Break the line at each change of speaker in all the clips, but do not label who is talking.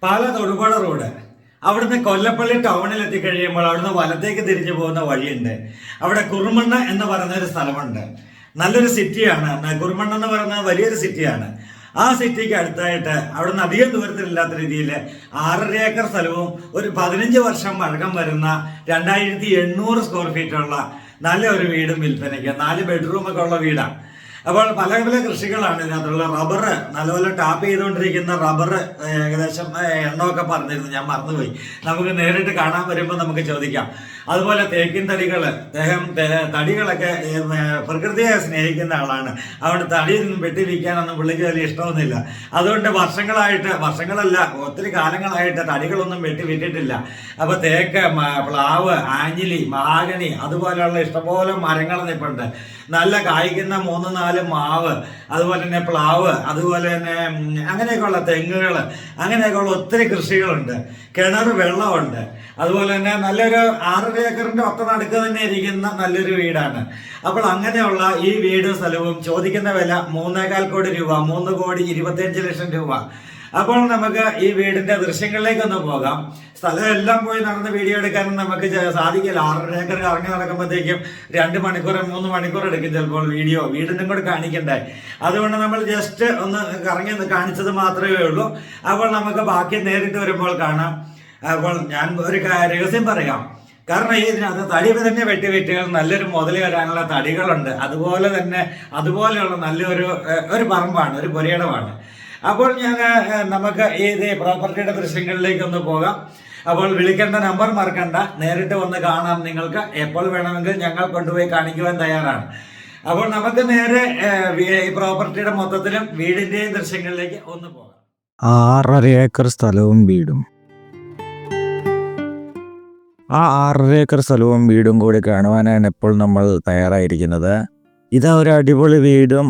പാല Thodupuzha road അവിടുന്ന് കൊല്ലപ്പള്ളി ടൗണിൽ എത്തിക്കഴിയുമ്പോൾ അവിടുന്ന് വലത്തേക്ക് തിരിഞ്ഞു പോകുന്ന വഴിയുണ്ട്. അവിടെ കുറുമണ്ണ എന്ന് പറയുന്ന ഒരു സ്ഥലമുണ്ട്. നല്ലൊരു സിറ്റിയാണ്. കുറുമണ്ണ എന്ന് പറയുന്നത് വലിയൊരു സിറ്റിയാണ്. ആ സിറ്റിക്ക് അടുത്തായിട്ട് അവിടുന്ന് അധികം ദൂരത്തിലില്ലാത്ത രീതിയിൽ 6.5 ഏക്കർ സ്ഥലവും ഒരു 15 വർഷം പഴക്കം വരുന്ന 2800 സ്ക്വയർ ഫീറ്റുള്ള നല്ല ഒരു വീടും വിൽപ്പനയ്ക്ക്. 4 ബെഡ്റൂമൊക്കെ ഉള്ള വീടാണ്. അപ്പോൾ പല പല കൃഷികളാണ് ഇതിനകത്തുള്ള. റബ്ബർ നല്ലപോലെ ടാപ്പ് ചെയ്തുകൊണ്ടിരിക്കുന്ന റബ്ബർ ഏകദേശം എണ്ണമൊക്കെ പറഞ്ഞിരുന്നു, ഞാൻ മറന്നുപോയി. നമുക്ക് നേരിട്ട് കാണാൻ വരുമ്പോൾ നമുക്ക് ചോദിക്കാം. അതുപോലെ തേക്കിൻ തടികൾ, തടികളൊക്കെ പ്രകൃതിയെ സ്നേഹിക്കുന്ന ആളാണ്. അവിടെ തടിയൊന്നും വെട്ടി വിൽക്കാനൊന്നും പുള്ളിക്ക് വലിയ ഇഷ്ടമൊന്നുമില്ല. അതുകൊണ്ട് വർഷങ്ങളല്ല ഒത്തിരി കാലങ്ങളായിട്ട് തടികളൊന്നും വെട്ടി വിറ്റിട്ടില്ല. അപ്പോൾ തേക്ക്, പ്ലാവ്, ആഞ്ഞിലി, മഹാഗണി അതുപോലെയുള്ള ഇഷ്ടംപോലെ മരങ്ങൾ നിൽപ്പുണ്ട്. നല്ല കായ്ക്കുന്ന 3-4 മാവ്, അതുപോലെ തന്നെ പ്ലാവ്, അതുപോലെ തന്നെ അങ്ങനെയൊക്കെയുള്ള തെങ്ങുകൾ, അങ്ങനെയൊക്കെയുള്ള ഒത്തിരി കൃഷികളുണ്ട്. കിണർ വെള്ളമുണ്ട്. അതുപോലെ തന്നെ നല്ലൊരു 6.5 ഏക്കറിന്റെ ഒത്ത നടുക്ക് തന്നെ ഇരിക്കുന്ന നല്ലൊരു വീടാണ്. അപ്പോൾ അങ്ങനെയുള്ള ഈ വീടും സ്ഥലവും ചോദിക്കുന്ന വില 3.25 കോടി രൂപ, 3,25,00,000 രൂപ. അപ്പോൾ നമുക്ക് ഈ വീടിന്റെ ദൃശ്യങ്ങളിലേക്കൊന്ന് പോകാം. സ്ഥലം എല്ലാം പോയി നടന്ന് വീഡിയോ എടുക്കാനും നമുക്ക് സാധിക്കില്ല. 6.5 ഏക്കർ കറങ്ങി നടക്കുമ്പോഴത്തേക്കും 2 മണിക്കൂർ 3 മണിക്കൂർ എടുക്കും ചിലപ്പോൾ വീടിനും കൂടെ കാണിക്കണ്ടേ. അതുകൊണ്ട് നമ്മൾ ജസ്റ്റ് ഒന്ന് കറങ്ങി കാണിച്ചത് മാത്രമേ ഉള്ളൂ. അപ്പോൾ നമുക്ക് ബാക്കി നേരിട്ട് വരുമ്പോൾ കാണാം. അപ്പോൾ ഞാൻ ഒരു രഹസ്യം പറയാം. കാരണം ഇതിനകത്ത് തടി തന്നെ വെട്ടിവെറ്റുകൾ നല്ലൊരു മുതൽ വരാനുള്ള തടികളുണ്ട്. അതുപോലെയുള്ള നല്ലൊരു പറമ്പാണ്, ഒരു പുരയിടമാണ്. അപ്പോൾ നമുക്ക് ഈ പ്രോപ്പർട്ടിയുടെ ദൃശ്യങ്ങളിലേക്ക് ഒന്ന് പോകാം. അപ്പോൾ വിളിക്കേണ്ട നമ്പർ മറക്കണ്ട, നേരിട്ട് വന്ന് കാണാം. നിങ്ങൾക്ക് എപ്പോൾ വേണമെങ്കിൽ ഞങ്ങൾ കൊണ്ടുപോയി കാണിക്കുവാൻ തയ്യാറാണ്. അപ്പോൾ നമുക്ക് നേരെ ഈ പ്രോപ്പർട്ടിയുടെ മൊത്തത്തിലും വീടിന്റെയും ദൃശ്യങ്ങളിലേക്ക് ഒന്ന് പോകാം.
6.5 ഏക്കർ സ്ഥലവും വീടും. ആ 6.5 ഏക്കർ സ്ഥലവും വീടും കൂടി കാണുവാനാണ് ഇപ്പോൾ നമ്മൾ തയ്യാറായിരിക്കുന്നത്. ഇതാ ഒരു അടിപൊളി വീടും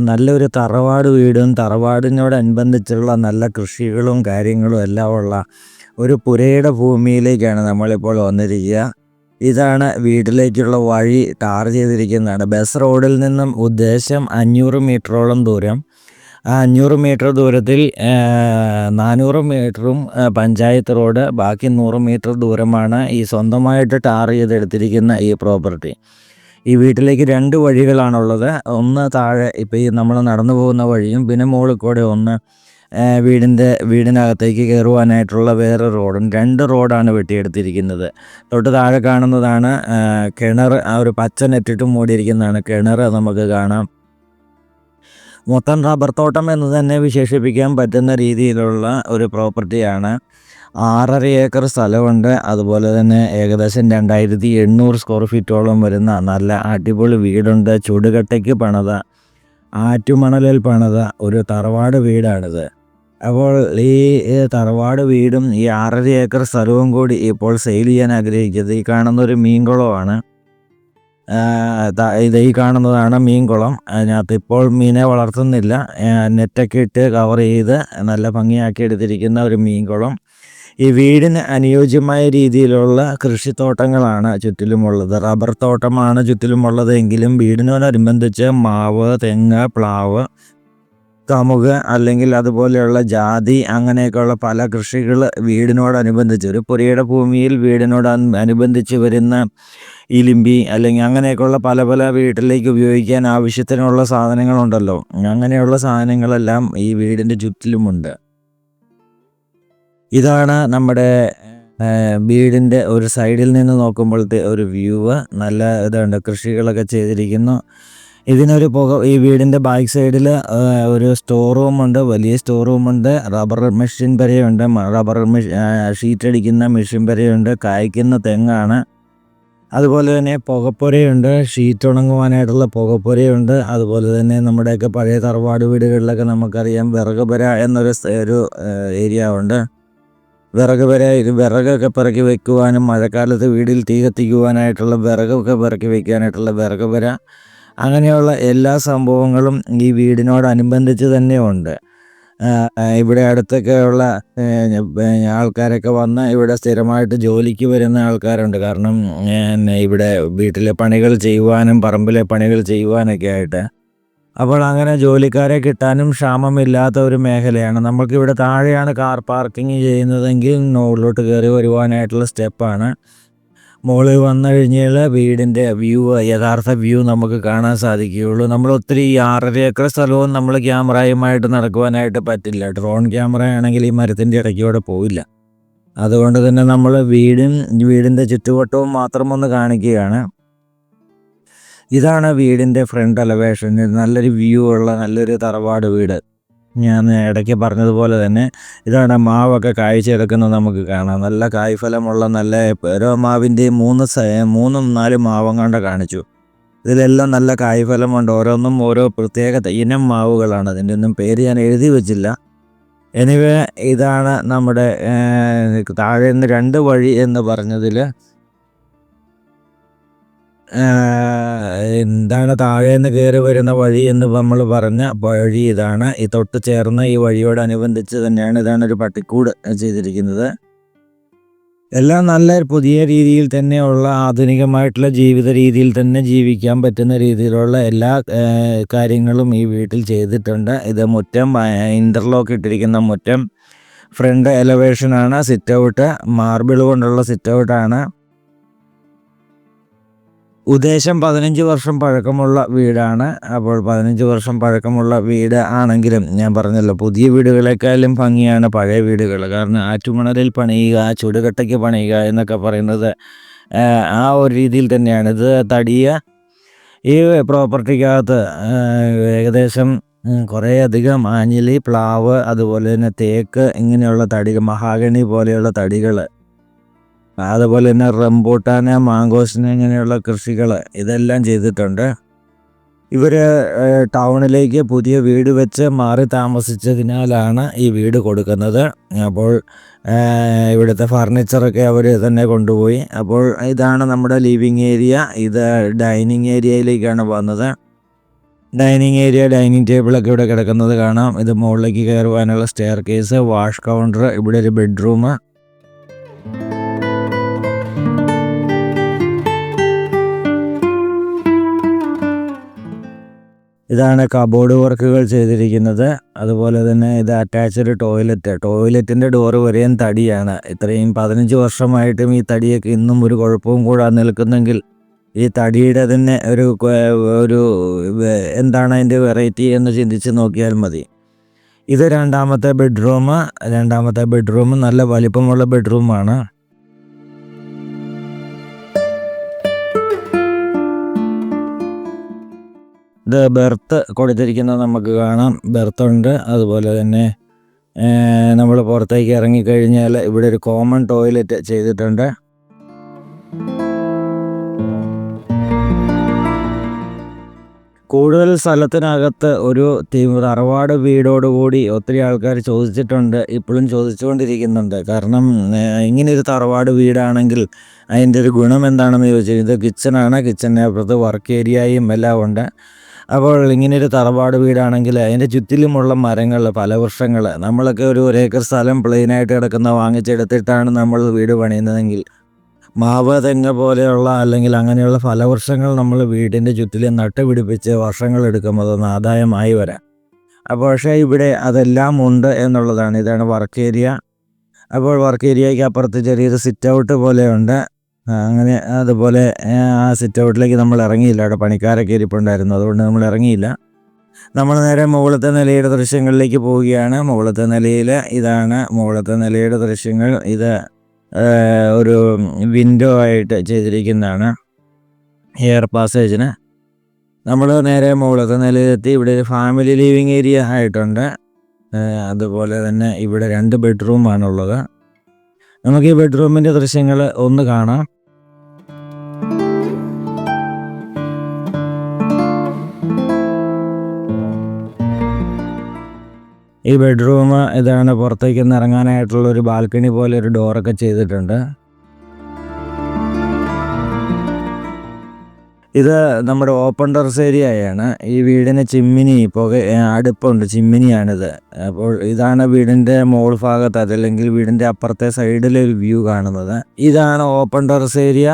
നല്ലൊരു തറവാട് വീടും തറവാടിനോടനുബന്ധിച്ചുള്ള നല്ല കൃഷികളും കാര്യങ്ങളും എല്ലാം ഉള്ള ഒരു പുരയുടെ ഭൂമിയിലേക്കാണ് നമ്മളിപ്പോൾ വന്നിരിക്കുക. ഇതാണ് വീട്ടിലേക്കുള്ള വഴി. ടാർ ചെയ്തിരിക്കുന്നതാണ്. ബസ് റോഡിൽ നിന്നും ഉദ്ദേശം 500 മീറ്ററോളം ദൂരം. ആ 500 മീറ്റർ ദൂരത്തിൽ 400 മീറ്ററും പഞ്ചായത്ത് റോഡ്, ബാക്കി 100 മീറ്റർ ദൂരമാണ് ഈ സ്വന്തമായിട്ട് ടാർ ചെയ്തെടുത്തിരിക്കുന്ന ഈ പ്രോപ്പർട്ടി. ഈ വീട്ടിലേക്ക് 2 വഴികളാണുള്ളത്. ഒന്ന് താഴെ ഇപ്പോൾ ഈ നമ്മൾ നടന്നു പോകുന്ന വഴിയും, പിന്നെ മുകളിൽ കൂടെ ഒന്ന് വീടിനകത്തേക്ക് കയറുവാനായിട്ടുള്ള വേറെ റോഡും. 2 റോഡാണ് വെട്ടിയെടുത്തിരിക്കുന്നത്. തൊട്ട് താഴെ കാണുന്നതാണ് കിണർ. ആ ഒരു പച്ച നെറ്റിട്ട് മൂടിയിരിക്കുന്നതാണ് കിണർ നമുക്ക് കാണാം. മൊത്തം റബ്ബർ തോട്ടം എന്ന് തന്നെ വിശേഷിപ്പിക്കാൻ പറ്റുന്ന രീതിയിലുള്ള ഒരു പ്രോപ്പർട്ടിയാണ്. 6.5 ഏക്കർ സ്ഥലമുണ്ട്. അതുപോലെ തന്നെ ഏകദേശം 2800 സ്ക്വയർ ഫീറ്റോളം വരുന്ന നല്ല അടിപൊളി വീടുണ്ട്. ചുടുകട്ടയ്ക്ക് പണിത, ആറ്റുമണലിൽ പണിത ഒരു തറവാട് വീടാണിത്. അപ്പോൾ ഈ തറവാട് വീടും ഈ 6.5 ഏക്കർ സ്ഥലവും കൂടി ഇപ്പോൾ സെയിൽ ചെയ്യാൻ ആഗ്രഹിക്കുന്നത്. ഈ കാണുന്നൊരു മീൻകുളമാണ്. ഈ കാണുന്നതാണ് മീൻകുളം. അതിനകത്ത് ഇപ്പോൾ മീനെ വളർത്തുന്നില്ല. നെറ്റൊക്കെ ഇട്ട് കവർ ചെയ്ത് നല്ല ഭംഗിയാക്കി എടുത്തിരിക്കുന്ന ഒരു മീൻകുളം. ഈ വീടിന് അനുയോജ്യമായ രീതിയിലുള്ള കൃഷിത്തോട്ടങ്ങളാണ് ചുറ്റിലുമുള്ളത്. റബ്ബർ തോട്ടമാണ് ചുറ്റിലുമുള്ളത് എങ്കിലും വീടിനോടനുബന്ധിച്ച് മാവ്, തെങ്ങ്, പ്ലാവ്, കമുക് അല്ലെങ്കിൽ അതുപോലെയുള്ള ജാതി അങ്ങനെയൊക്കെയുള്ള പല കൃഷികൾ വീടിനോടനുബന്ധിച്ച്, ഒരു പുരയുടെ ഭൂമിയിൽ വീടിനോടനുബന്ധിച്ച് വരുന്ന ഇലിമ്പി അല്ലെങ്കിൽ അങ്ങനെയൊക്കെയുള്ള പല പല വീട്ടിലേക്ക് ഉപയോഗിക്കാൻ ആവശ്യത്തിനുള്ള സാധനങ്ങളുണ്ടല്ലോ, അങ്ങനെയുള്ള സാധനങ്ങളെല്ലാം ഈ വീടിൻ്റെ ചുറ്റിലുമുണ്ട്. ഇതാണ് നമ്മുടെ വീടിൻ്റെ ഒരു സൈഡിൽ നിന്ന് നോക്കുമ്പോഴത്തെ ഒരു വ്യൂ. നല്ല ഇതുണ്ട്, കൃഷികളൊക്കെ ചെയ്തിരിക്കുന്നു. ഈ വീടിൻ്റെ ബാക്ക് സൈഡിൽ ഒരു സ്റ്റോർ റൂമുണ്ട്, വലിയ സ്റ്റോർ റൂമുണ്ട്. റബ്ബർ മെഷീൻ വരെയുണ്ട്, ഷീറ്റ് അടിക്കുന്ന മെഷീൻ വരെയുണ്ട്. കായ്ക്കുന്ന തെങ്ങാണ്. അതുപോലെ തന്നെ പുകപ്പുരയുണ്ട്, ഷീറ്റ് ഉണങ്ങുവാനായിട്ടുള്ള പുകപ്പുരയുണ്ട്. അതുപോലെ തന്നെ നമ്മുടെയൊക്കെ പഴയ തറവാട് വീടുകളിലൊക്കെ നമുക്കറിയാം വിറകുപുര എന്നൊരു ഏരിയ ഉണ്ട്. വിറകൊക്കെ പിറക്കി വയ്ക്കുവാനും മഴക്കാലത്ത് വീടിൽ തീ കത്തിക്കുവാനായിട്ടുള്ള വിറകൊക്കെ പിറക്കി വയ്ക്കാനായിട്ടുള്ള വിറകുപുര, അങ്ങനെയുള്ള എല്ലാ സംഭവങ്ങളും ഈ വീടിനോടനുബന്ധിച്ച് തന്നെ ഉണ്ട്. ഇവിടെ അടുത്തൊക്കെയുള്ള ആൾക്കാരൊക്കെ വന്ന് ഇവിടെ സ്ഥിരമായിട്ട് ജോലിക്ക് വരുന്ന ആൾക്കാരുണ്ട്. കാരണം ഇവിടെ വീട്ടിലെ പണികൾ ചെയ്യുവാനും പറമ്പിലെ പണികൾ ചെയ്യുവാനൊക്കെ ആയിട്ട് അപ്പോൾ അങ്ങനെ ജോലിക്കാരെ കിട്ടാനും ക്ഷാമമില്ലാത്ത ഒരു മേഖലയാണ്. നമുക്കിവിടെ താഴെയാണ് കാർ പാർക്കിംഗ് ചെയ്യുന്നതെങ്കിൽ മുകളിലോട്ട് കയറി വരുവാനായിട്ടുള്ള സ്റ്റെപ്പാണ്. മുകളിൽ വന്നു കഴിഞ്ഞാൽ വീടിൻ്റെ യഥാർത്ഥ വ്യൂ നമുക്ക് കാണാൻ സാധിക്കുകയുള്ളൂ. നമ്മൾ ഒത്തിരി 6.5 ഏക്കർ സ്ഥലവും നമ്മൾ ക്യാമറയുമായിട്ട് നടക്കുവാനായിട്ട് പറ്റില്ല. ഡ്രോൺ ക്യാമറ ആണെങ്കിൽ ഈ മരത്തിൻ്റെ ഇടയ്ക്കൂടെ പോവില്ല. അതുകൊണ്ട് തന്നെ നമ്മൾ വീടിൻ്റെ ചുറ്റുവട്ടവും മാത്രം ഒന്ന് കാണിക്കുകയാണ്. ഇതാണ് വീടിൻ്റെ ഫ്രണ്ട് എലവേഷൻ. നല്ലൊരു വ്യൂ ഉള്ള നല്ലൊരു തറവാട് വീട്. ഞാൻ ഇടയ്ക്ക് പറഞ്ഞതുപോലെ തന്നെ ഇതാണ് മാവൊക്കെ കായ്ച്ചെടുക്കുന്നത് നമുക്ക് കാണാം. നല്ല കായ്ഫലമുള്ള നല്ല ഓരോ മാവിൻ്റെയും 3-4 മാവും കണ്ട കാണിച്ചു. ഇതിലെല്ലാം നല്ല കായ്ഫലമുണ്ട്. ഓരോന്നും ഓരോ പ്രത്യേക ഇനം മാവുകളാണ്. അതിൻ്റെ ഒന്നും പേര് ഞാൻ എഴുതി വെച്ചില്ല. എനിവേ ഇതാണ് നമ്മുടെ താഴെ നിന്ന് 2 വഴി എന്ന് പറഞ്ഞതിൽ എന്താണ് താഴെ നിന്ന് കയറി വരുന്ന വഴി എന്ന് നമ്മൾ പറഞ്ഞ വഴി ഇതാണ്. ഈ തൊട്ട് ചേർന്ന് ഈ വഴിയോടനുബന്ധിച്ച് തന്നെയാണ് ഇതാണ് ഒരു പട്ടിക്കൂട് ചെയ്തിരിക്കുന്നത്. എല്ലാം നല്ല പുതിയ രീതിയിൽ തന്നെയുള്ള ആധുനികമായിട്ടുള്ള ജീവിത രീതിയിൽ തന്നെ ജീവിക്കാൻ പറ്റുന്ന രീതിയിലുള്ള എല്ലാ കാര്യങ്ങളും ഈ വീട്ടിൽ ചെയ്തിട്ടുണ്ട്. ഇത് മുറ്റം ഇൻ്റർലോക്ക് ഇട്ടിരിക്കുന്ന മുറ്റം, ഫ്രണ്ട് എലവേഷനാണ്, സിറ്റ് ഔട്ട് മാർബിൾ കൊണ്ടുള്ള സിറ്റ് ഔട്ടാണ്. ഉദ്ദേശം 15 വർഷം പഴക്കമുള്ള വീടാണ്. അപ്പോൾ 15 വർഷം പഴക്കമുള്ള വീട് ആണെങ്കിലും ഞാൻ പറഞ്ഞല്ലോ, പുതിയ വീടുകളെക്കാളും ഭംഗിയാണ് പഴയ വീടുകൾ. കാരണം ആറ്റുമണലിൽ പണിയുക, ചുടുകട്ടയ്ക്ക് പണിയുക എന്നൊക്കെ പറയുന്നത് ആ ഒരു രീതിയിൽ തന്നെയാണ്. ഇത് ഈ പ്രോപ്പർട്ടിക്കകത്ത് ഏകദേശം കുറേയധികം ആഞ്ഞിലി, പ്ലാവ്, അതുപോലെ തന്നെ തേക്ക്, ഇങ്ങനെയുള്ള തടികൾ, മഹാഗണി പോലെയുള്ള തടികൾ, അതുപോലെ തന്നെ റംബൂട്ടാന്, മാങ്കോസിന്, ഇങ്ങനെയുള്ള കൃഷികൾ ഇതെല്ലാം ചെയ്തിട്ടുണ്ട്. ഇവർ ടൗണിലേക്ക് പുതിയ വീട് വെച്ച് മാറി താമസിച്ചതിനാലാണ് ഈ വീട് കൊടുക്കുന്നത്. അപ്പോൾ ഇവിടുത്തെ ഫർണിച്ചറൊക്കെ അവർ തന്നെ കൊണ്ടുപോയി. അപ്പോൾ ഇതാണ് നമ്മുടെ ലിവിങ് ഏരിയ. ഇത് ഡൈനിങ് ഏരിയയിലേക്കാണ് വന്നത്. ഡൈനിങ് ടേബിളൊക്കെ ഇവിടെ കിടക്കുന്നത് കാണാം. ഇത് മുകളിലേക്ക് കയറുവാനുള്ള സ്റ്റെയർ കേസ്, വാഷ് കൗണ്ടർ, ഇവിടെ ഒരു ബെഡ്റൂം. ഇതാണ് കബോർഡ് വർക്കുകൾ ചെയ്തിരിക്കുന്നത്. അതുപോലെ തന്നെ ഇത് അറ്റാച്ച്ഡ് ടോയ്ലറ്റിൻ്റെ ഡോറ് വരെയും തടിയാണ്. ഇത്രയും 15 വർഷമായിട്ടും ഈ തടിയൊക്കെ ഇന്നും ഒരു കുഴപ്പവും കൂടാതെ നിൽക്കുന്നെങ്കിൽ ഈ തടിയുടെ തന്നെ ഒരു എന്താണ് അതിൻ്റെ വെറൈറ്റി എന്ന് ചിന്തിച്ച് നോക്കിയാൽ മതി. ഇത് രണ്ടാമത്തെ ബെഡ്റൂം നല്ല വലിപ്പമുള്ള ബെഡ്റൂമാണ്. ഇത് ബെർത്ത് കൊടുത്തിരിക്കുന്നത് നമുക്ക് കാണാം. ബെർത്തുണ്ട്. അതുപോലെ തന്നെ നമ്മൾ പുറത്തേക്ക് ഇറങ്ങിക്കഴിഞ്ഞാൽ ഇവിടെ ഒരു കോമൺ ടോയ്ലറ്റ് ചെയ്തിട്ടുണ്ട്. കൂടുതൽ സ്ഥലത്തിനകത്ത് ഒരു തറവാട് വീടോടുകൂടി ഒത്തിരി ആൾക്കാർ ചോദിച്ചിട്ടുണ്ട്, ഇപ്പോഴും ചോദിച്ചുകൊണ്ടിരിക്കുന്നുണ്ട്. കാരണം ഇങ്ങനെയൊരു തറവാട് വീടാണെങ്കിൽ അതിൻ്റെ ഒരു ഗുണം എന്താണെന്ന് ചോദിച്ചാൽ, ഇത് കിച്ചണാണ്. കിച്ചണിന് അപ്പുറത്ത് വർക്ക് ഏരിയയും എല്ലാം ഉണ്ട്. അപ്പോൾ ഇങ്ങനെയൊരു തറവാട് വീടാണെങ്കിൽ അതിൻ്റെ ചുറ്റിലുമുള്ള മരങ്ങൾ, ഫലവൃക്ഷങ്ങൾ, നമ്മളൊക്കെ ഒരു ഏക്കർ സ്ഥലം പ്ലെയിനായിട്ട് കിടക്കുന്ന വാങ്ങിച്ചെടുത്തിട്ടാണ് നമ്മൾ വീട് പണിയുന്നതെങ്കിൽ മാവ്, തെങ്ങ് പോലെയുള്ള അല്ലെങ്കിൽ അങ്ങനെയുള്ള ഫലവൃക്ഷങ്ങൾ നമ്മൾ വീടിൻ്റെ ചുറ്റിലും നട്ടുപിടിപ്പിച്ച് വർഷങ്ങളെടുക്കും അതൊന്ന് ആദായമായി വരാം. അപ്പോൾ പക്ഷേ ഇവിടെ അതെല്ലാം ഉണ്ട് എന്നുള്ളതാണ്. ഇതാണ് വർക്ക് ഏരിയ. അപ്പോൾ വർക്ക് ഏരിയയ്ക്ക് അപ്പുറത്ത് ചെറിയൊരു സിറ്റ് ഔട്ട് പോലെയുണ്ട്. അങ്ങനെ അതുപോലെ ആ സിറ്റ് ഔട്ടിലേക്ക് നമ്മൾ ഇറങ്ങിയില്ല. അവിടെ പണിക്കാരൊക്കെ ഇരിപ്പുണ്ടായിരുന്നു, അതുകൊണ്ട് നമ്മൾ ഇറങ്ങിയില്ല. നമ്മൾ നേരെ മുകളിലത്തെ നിലയുടെ ദൃശ്യങ്ങളിലേക്ക് പോവുകയാണ്. ഇതാണ് മുകളിലത്തെ നിലയുടെ ദൃശ്യങ്ങൾ. ഇത് ഒരു വിൻഡോ ആയിട്ട് ചെയ്തിരിക്കുന്നതാണ് എയർ പാസേജിന്. നമ്മൾ നേരെ മുകളിലത്തെ നിലയിലെത്തി. ഇവിടെ ഒരു ഫാമിലി ലിവിങ് ഏരിയ ആയിട്ടുണ്ട്. അതുപോലെ തന്നെ ഇവിടെ 2 ബെഡ്റൂമാണുള്ളത്. നമുക്ക് ഈ ബെഡ്റൂമിൻ്റെ ദൃശ്യങ്ങൾ ഒന്ന് കാണാം. ഈ ബെഡ്റൂം ഇതാണ്. പുറത്തേക്ക് ഇറങ്ങാനായിട്ടുള്ള ഒരു ബാൽക്കണി പോലെ ഒരു ഡോറൊക്കെ ചെയ്തിട്ടുണ്ട്. ഇത് നമ്മുടെ ഓപ്പൺ ടെറസ് ഏരിയയാണ്. ഈ വീടിന് അടുപ്പുണ്ട്, ചിമ്മിനിയാണിത്. അപ്പോൾ ഇതാണ് വീടിൻ്റെ മോൾ ഭാഗത്ത്, അതല്ലെങ്കിൽ വീടിൻ്റെ അപ്പുറത്തെ സൈഡിലൊരു വ്യൂ കാണുന്നത്. ഇതാണ് ഓപ്പൺ ടെറസ് ഏരിയ.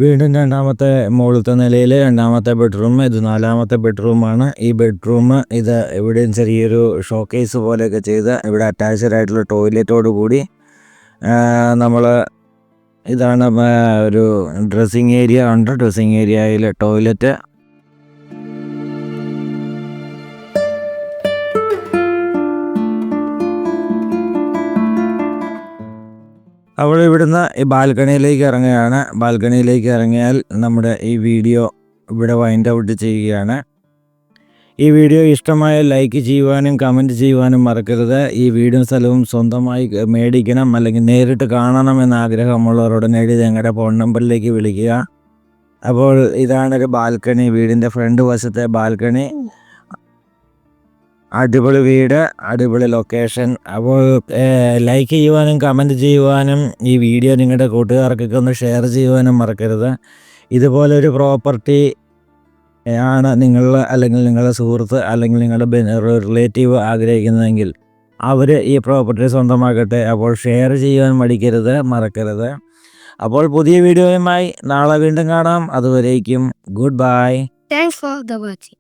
വീണ്ടും രണ്ടാമത്തെ മുകളിലത്തെ നിലയിൽ രണ്ടാമത്തെ ബെഡ്റൂം, ഇത് 4ാമത്തെ ബെഡ്റൂമാണ്. ഈ ബെഡ്റൂം ഇത് ഇവിടെയും ചെറിയൊരു ഷോക്കേസ് പോലെയൊക്കെ ചെയ്ത് ഇവിടെ അറ്റാച്ച്ഡ് ആയിട്ടുള്ള ടോയ്ലറ്റോട് കൂടി നമ്മൾ ഇതാണ് ഒരു ഡ്രസ്സിങ് ഏരിയ ഉണ്ട്. ഡ്രസ്സിങ് ഏരിയയിൽ ടോയ്ലറ്റ്. അവിടെ ഇവിടുന്ന് ഈ ബാൽക്കണിയിലേക്ക് ഇറങ്ങുകയാണ്. ബാൽക്കണിയിലേക്ക് ഇറങ്ങിയാൽ നമ്മുടെ ഈ വീഡിയോ ഇവിടെ വൈൻഡ് ഔട്ട് ചെയ്യുകയാണ്. ഈ വീഡിയോ ഇഷ്ടമായ ലൈക്ക് ചെയ്യുവാനും കമൻറ്റ് ചെയ്യുവാനും മറക്കരുത്. ഈ വീടും സ്ഥലവും സ്വന്തമായി മേടിക്കണം അല്ലെങ്കിൽ നേരിട്ട് കാണണമെന്ന് ആഗ്രഹമുള്ളവർ ഉടനടി ഞങ്ങളുടെ ഫോൺ നമ്പറിലേക്ക് വിളിക്കുക. അപ്പോൾ ഇതാണൊരു ബാൽക്കണി, വീടിൻ്റെ ഫ്രണ്ട് വശത്തെ ബാൽക്കണി. അടിപൊളി വീട്, അടിപൊളി ലൊക്കേഷൻ. അപ്പോൾ ലൈക്ക് ചെയ്യുവാനും കമൻറ്റ് ചെയ്യുവാനും ഈ വീഡിയോ നിങ്ങളുടെ കൂട്ടുകാർക്കൊക്കെ ഒന്ന് ഷെയർ ചെയ്യുവാനും മറക്കരുത്. ഇതുപോലൊരു പ്രോപ്പർട്ടി ആണ് നിങ്ങൾ അല്ലെങ്കിൽ നിങ്ങളുടെ സുഹൃത്ത് അല്ലെങ്കിൽ നിങ്ങളുടെ റിലേറ്റീവ് ആഗ്രഹിക്കുന്നതെങ്കിൽ അവർ ഈ പ്രോപ്പർട്ടി സ്വന്തമാക്കട്ടെ. അപ്പോൾ ഷെയർ ചെയ്യാൻ മറക്കരുത്. അപ്പോൾ പുതിയ വീഡിയോയുമായി നാളെ വീണ്ടും കാണാം. അതുവരേക്കും good bye.
Thanks for the watching.